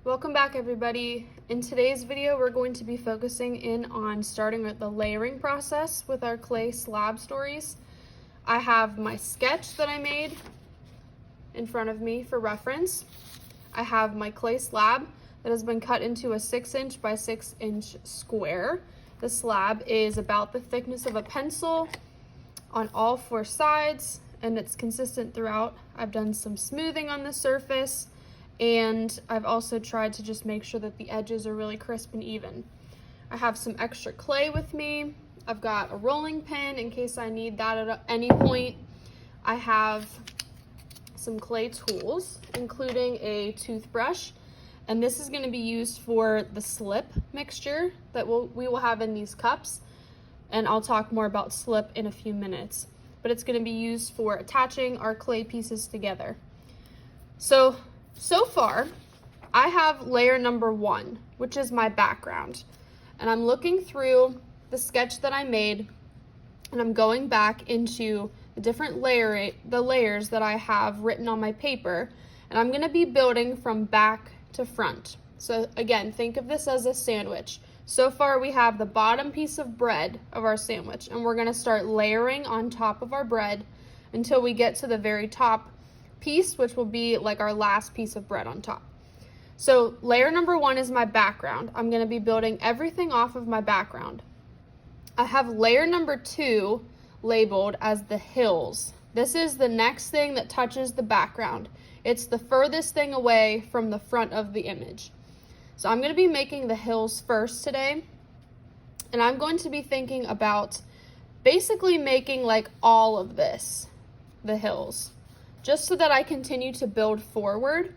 Welcome back, everybody. In today's video, we're going to be focusing in on starting with the layering process with our clay slab stories. I have my sketch that I made in front of me for reference. I have my clay slab that has been cut into a 6" by 6" square. The slab is about the thickness of a pencil on all 4 sides, and it's consistent throughout. I've done some smoothing on the surface, and I've also tried to just make sure that the edges are really crisp and even. I have some extra clay with me. I've got a rolling pin in case I need that at any point. I have some clay tools, including a toothbrush, and this is going to be used for the slip mixture that we will have in these cups, and I'll talk more about slip in a few minutes, but it's going to be used for attaching our clay pieces together. So far, I have layer number 1, which is my background. And I'm looking through the sketch that I made, and I'm going back into the different layers that I have written on my paper, and I'm gonna be building from back to front. So again, think of this as a sandwich. So far, we have the bottom piece of bread of our sandwich, and we're gonna start layering on top of our bread until we get to the very top piece, which will be like our last piece of bread on top. So layer number 1 is my background. I'm going to be building everything off of my background. I have layer number 2 labeled as the hills. This is the next thing that touches the background. It's the furthest thing away from the front of the image. So I'm going to be making the hills first today, and I'm going to be thinking about basically making like all of this the hills, just so that I continue to build forward.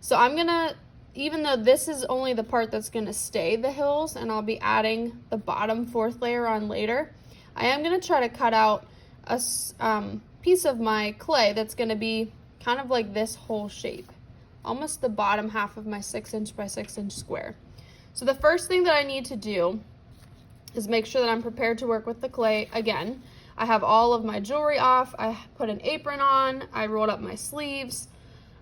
So I'm gonna, even though this is only the part that's gonna stay the hills, and I'll be adding the bottom 4th layer on later, I am gonna try to cut out a piece of my clay that's gonna be kind of like this whole shape, almost the bottom half of my 6" by 6" square. So the first thing that I need to do is make sure that I'm prepared to work with the clay again. I have all of my jewelry off. I put an apron on. I rolled up my sleeves.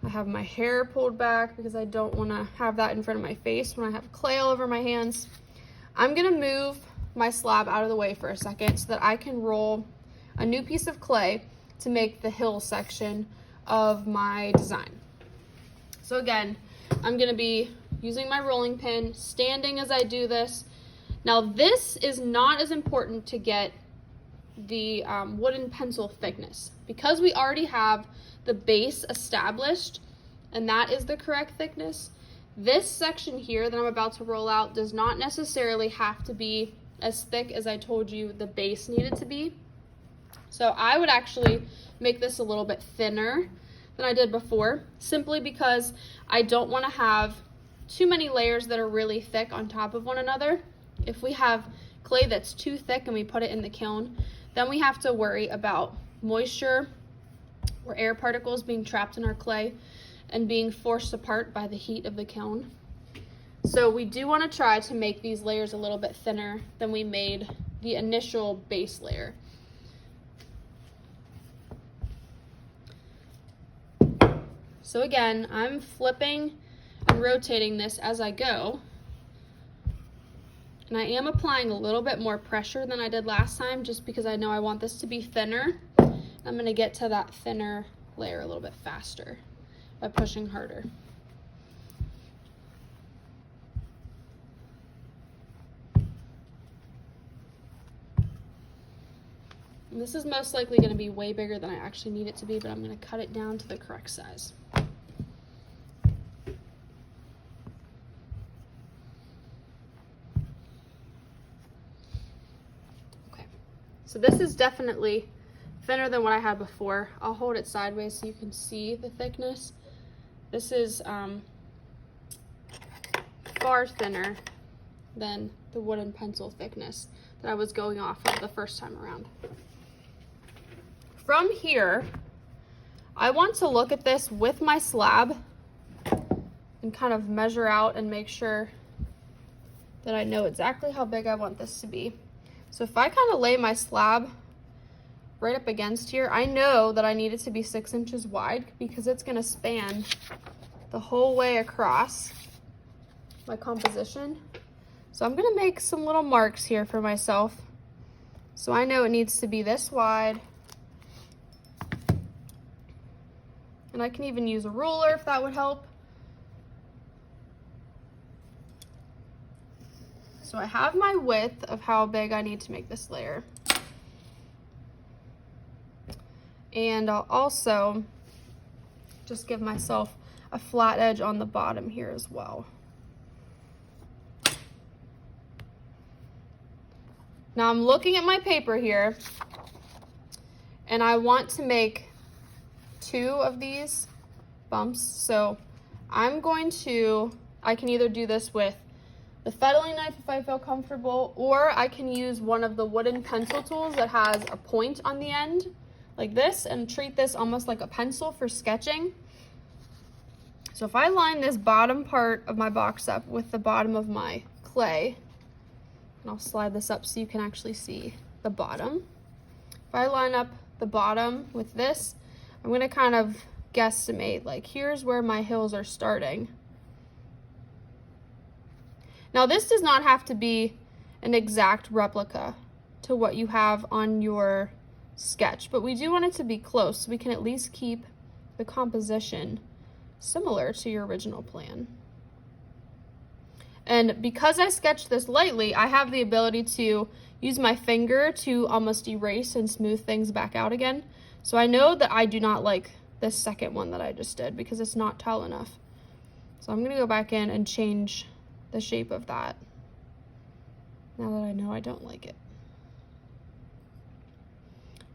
I have my hair pulled back because I don't want to have that in front of my face when I have clay all over my hands. I'm going to move my slab out of the way for a second so that I can roll a new piece of clay to make the hill section of my design. So again, I'm going to be using my rolling pin, standing as I do this. Now this is not as important to get the wooden pencil thickness, because we already have the base established and that is the correct thickness. This section here that I'm about to roll out does not necessarily have to be as thick as I told you the base needed to be. So I would actually make this a little bit thinner than I did before, simply because I don't want to have too many layers that are really thick on top of one another. If we have clay that's too thick and we put it in the kiln, then we have to worry about moisture or air particles being trapped in our clay and being forced apart by the heat of the kiln. So we do want to try to make these layers a little bit thinner than we made the initial base layer. So again, I'm flipping and rotating this as I go. And I am applying a little bit more pressure than I did last time, just because I know I want this to be thinner. I'm going to get to that thinner layer a little bit faster by pushing harder. And this is most likely going to be way bigger than I actually need it to be, but I'm going to cut it down to the correct size. So this is definitely thinner than what I had before. I'll hold it sideways so you can see the thickness. This is far thinner than the wooden pencil thickness that I was going off of the first time around. From here, I want to look at this with my slab and kind of measure out and make sure that I know exactly how big I want this to be. So if I kind of lay my slab right up against here, I know that I need it to be 6 inches wide because it's going to span the whole way across. my composition. So I'm gonna make some little marks here for myself. So I know it needs to be this wide. And I can even use a ruler if that would help. So I have my width of how big I need to make this layer. And I'll also just give myself a flat edge on the bottom here as well. Now I'm looking at my paper here, and I want to make 2 of these bumps. So I'm going to, I can either do this with the fettling knife if I feel comfortable, or I can use one of the wooden pencil tools that has a point on the end like this and treat this almost like a pencil for sketching. So if I line this bottom part of my box up with the bottom of my clay, and I'll slide this up so you can actually see the bottom. If I line up the bottom with this, I'm gonna kind of guesstimate, like here's where my hills are starting. Now this does not have to be an exact replica to what you have on your sketch, but we do want it to be close so we can at least keep the composition similar to your original plan. And because I sketched this lightly, I have the ability to use my finger to almost erase and smooth things back out again. So I know that I do not like this second one that I just did because it's not tall enough. So I'm gonna go back in and change the shape of that now that I know I don't like it.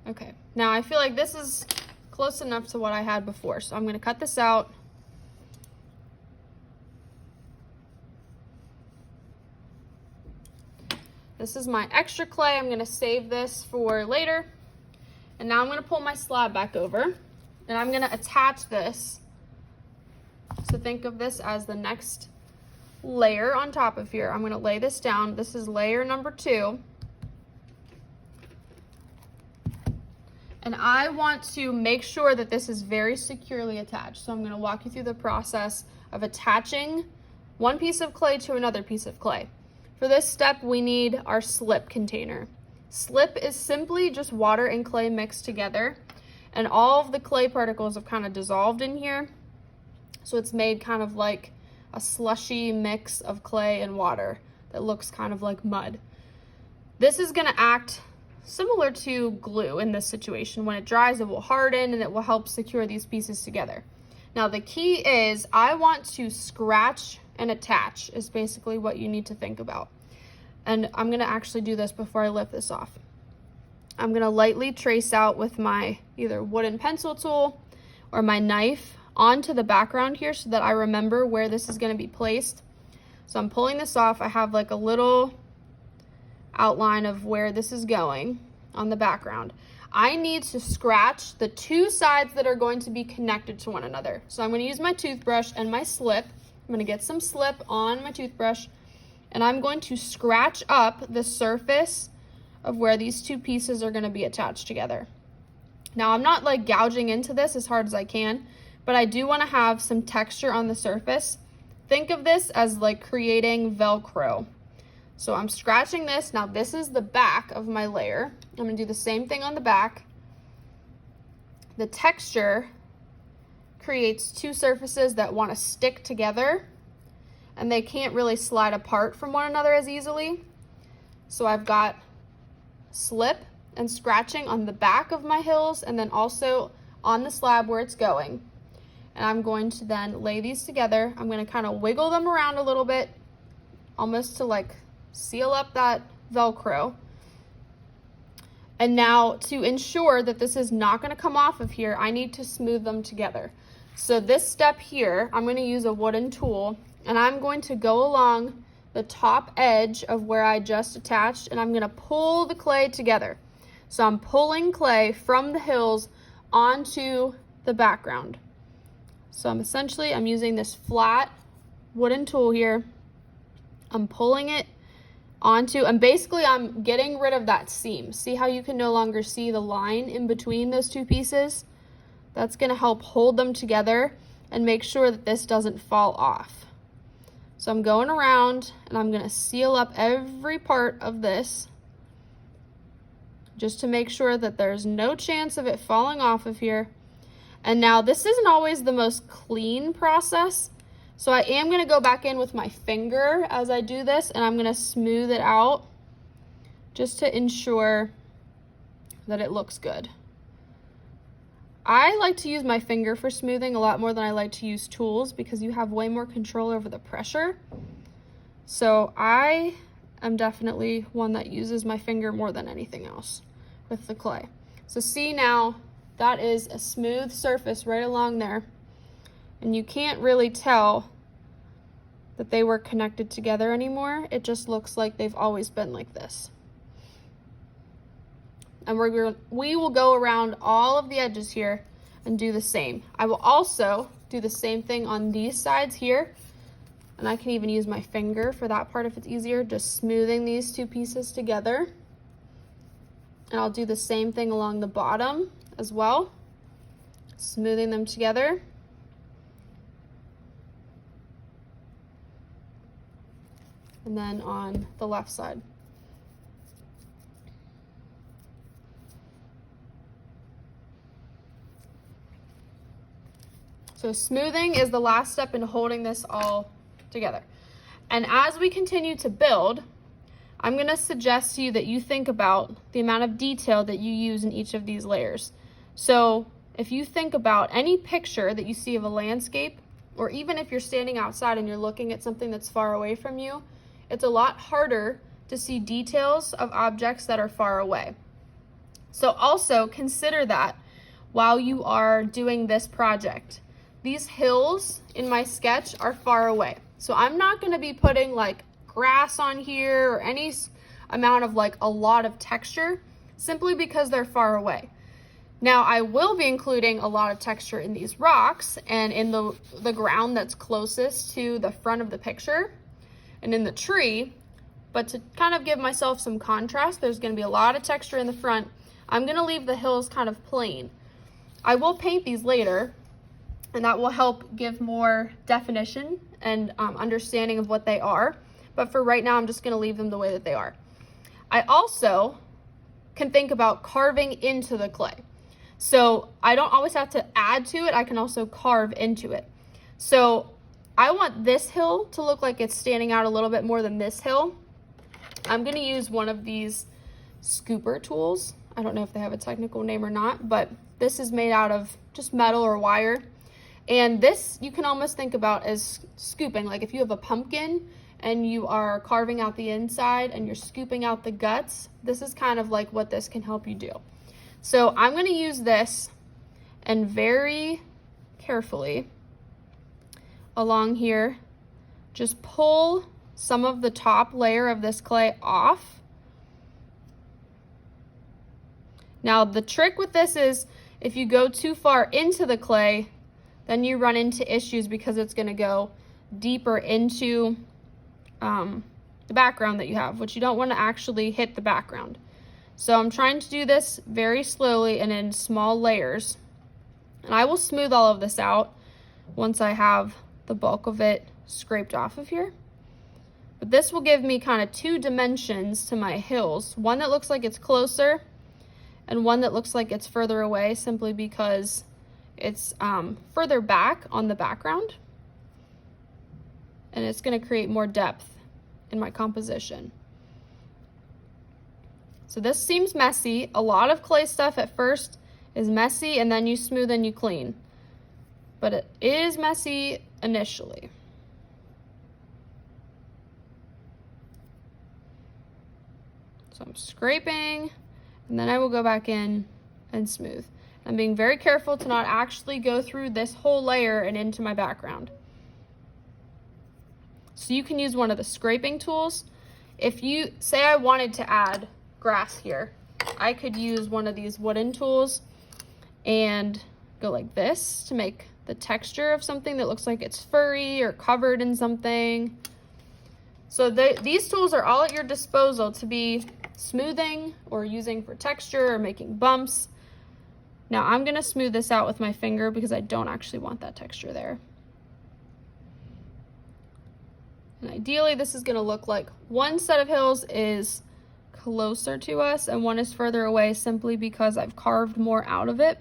Okay, now I feel like this is close enough to what I had before, so I'm gonna cut this out. This is my extra clay. I'm gonna save this for later. And now I'm gonna pull my slab back over and I'm gonna attach this. So think of this as the next layer on top of here. I'm gonna lay this down. This is layer number 2. And I want to make sure that this is very securely attached. So I'm gonna walk you through the process of attaching one piece of clay to another piece of clay. For this step, we need our slip container. Slip is simply just water and clay mixed together, and all of the clay particles have kind of dissolved in here. So it's made kind of like a slushy mix of clay and water that looks kind of like mud. This is gonna act similar to glue in this situation. When it dries, it will harden and it will help secure these pieces together. Now the key is I want to scratch and attach is basically what you need to think about. And I'm gonna actually do this before I lift this off. I'm gonna lightly trace out with my either wooden pencil tool or my knife onto the background here so that I remember where this is gonna be placed. So I'm pulling this off. I have like a little outline of where this is going on the background. I need to scratch the 2 sides that are going to be connected to one another. So I'm gonna use my toothbrush and my slip. I'm gonna get some slip on my toothbrush and I'm going to scratch up the surface of where these 2 pieces are gonna be attached together. Now I'm not like gouging into this as hard as I can, but I do wanna have some texture on the surface. Think of this as like creating Velcro. So I'm scratching this. Now this is the back of my layer. I'm gonna do the same thing on the back. The texture creates 2 surfaces that wanna stick together and they can't really slide apart from one another as easily. So I've got slip and scratching on the back of my hills and then also on the slab where it's going. And I'm going to then lay these together. I'm gonna kind of wiggle them around a little bit, almost to like seal up that Velcro. And now to ensure that this is not gonna come off of here, I need to smooth them together. So this step here, I'm gonna use a wooden tool and I'm going to go along the top edge of where I just attached and I'm gonna pull the clay together. So I'm pulling clay from the hills onto the background. So I'm using this flat wooden tool here. I'm pulling it onto, and basically I'm getting rid of that seam. See how you can no longer see the line in between those 2 pieces? That's gonna help hold them together and make sure that this doesn't fall off. So I'm going around and I'm gonna seal up every part of this just to make sure that there's no chance of it falling off of here. And now this isn't always the most clean process, so I am gonna go back in with my finger as I do this, and I'm gonna smooth it out just to ensure that it looks good. I like to use my finger for smoothing a lot more than I like to use tools because you have way more control over the pressure. So I am definitely one that uses my finger more than anything else with the clay. So see now, that is a smooth surface right along there. And you can't really tell that they were connected together anymore. It just looks like they've always been like this. And we will go around all of the edges here and do the same. I will also do the same thing on these sides here. And I can even use my finger for that part if it's easier, just smoothing these two pieces together. And I'll do the same thing along the bottom as well, smoothing them together. And then on the left side. So smoothing is the last step in holding this all together. And as we continue to build, I'm gonna suggest to you that you think about the amount of detail that you use in each of these layers. So if you think about any picture that you see of a landscape, or even if you're standing outside and you're looking at something that's far away from you, it's a lot harder to see details of objects that are far away. So also consider that while you are doing this project. These hills in my sketch are far away. So I'm not gonna be putting like grass on here or any amount of like a lot of texture simply because they're far away. Now I will be including a lot of texture in these rocks and in the ground that's closest to the front of the picture and in the tree, but to kind of give myself some contrast, there's gonna be a lot of texture in the front. I'm gonna leave the hills kind of plain. I will paint these later, and that will help give more definition and understanding of what they are. But for right now, I'm just gonna leave them the way that they are. I also can think about carving into the clay. So I don't always have to add to it, I can also carve into it. So I want this hill to look like it's standing out a little bit more than this hill. I'm gonna use one of these scooper tools. I don't know if they have a technical name or not, but this is made out of just metal or wire. And this you can almost think about as scooping, like if you have a pumpkin and you are carving out the inside and you're scooping out the guts, this is kind of like what this can help you do. So I'm gonna use this and very carefully along here, just pull some of the top layer of this clay off. Now the trick with this is if you go too far into the clay, then you run into issues because it's gonna go deeper into the background that you have, which you don't wanna actually hit the background. So I'm trying to do this very slowly and in small layers. And I will smooth all of this out once I have the bulk of it scraped off of here. But this will give me kind of two dimensions to my hills. One that looks like it's closer and one that looks like it's further away simply because it's further back on the background. And it's gonna create more depth in my composition. So this seems messy. A lot of clay stuff at first is messy and then you smooth and you clean. But it is messy initially. So I'm scraping and then I will go back in and smooth. I'm being very careful to not actually go through this whole layer and into my background. So you can use one of the scraping tools. If you say I wanted to add grass here, I could use one of these wooden tools and go like this to make the texture of something that looks like it's furry or covered in something. So these tools are all at your disposal to be smoothing or using for texture or making bumps. Now I'm gonna smooth this out with my finger because I don't actually want that texture there. And ideally, this is going to look like one set of hills is closer to us and one is further away simply because I've carved more out of it.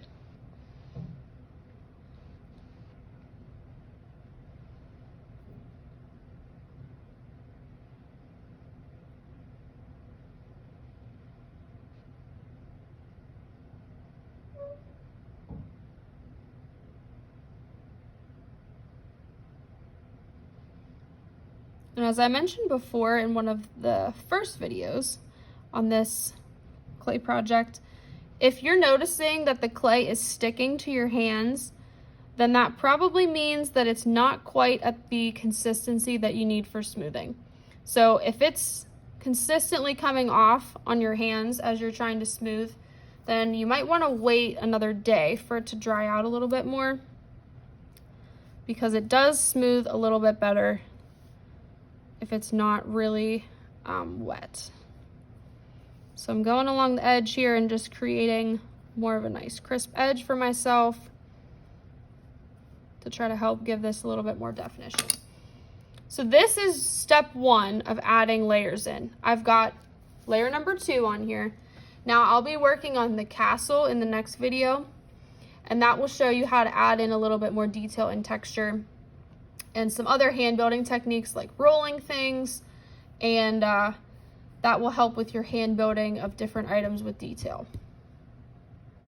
And as I mentioned before in one of the first videos on this clay project, if you're noticing that the clay is sticking to your hands, then that probably means that it's not quite at the consistency that you need for smoothing. So if it's consistently coming off on your hands as you're trying to smooth, then you might want to wait another day for it to dry out a little bit more, because it does smooth a little bit better if it's not really wet. So I'm going along the edge here and just creating more of a nice crisp edge for myself to try to help give this a little bit more definition. So this is step one of adding layers in. I've got layer number 2 on here. Now I'll be working on the castle in the next video, and that will show you how to add in a little bit more detail and texture and some other hand building techniques like rolling things, and that will help with your hand building of different items with detail.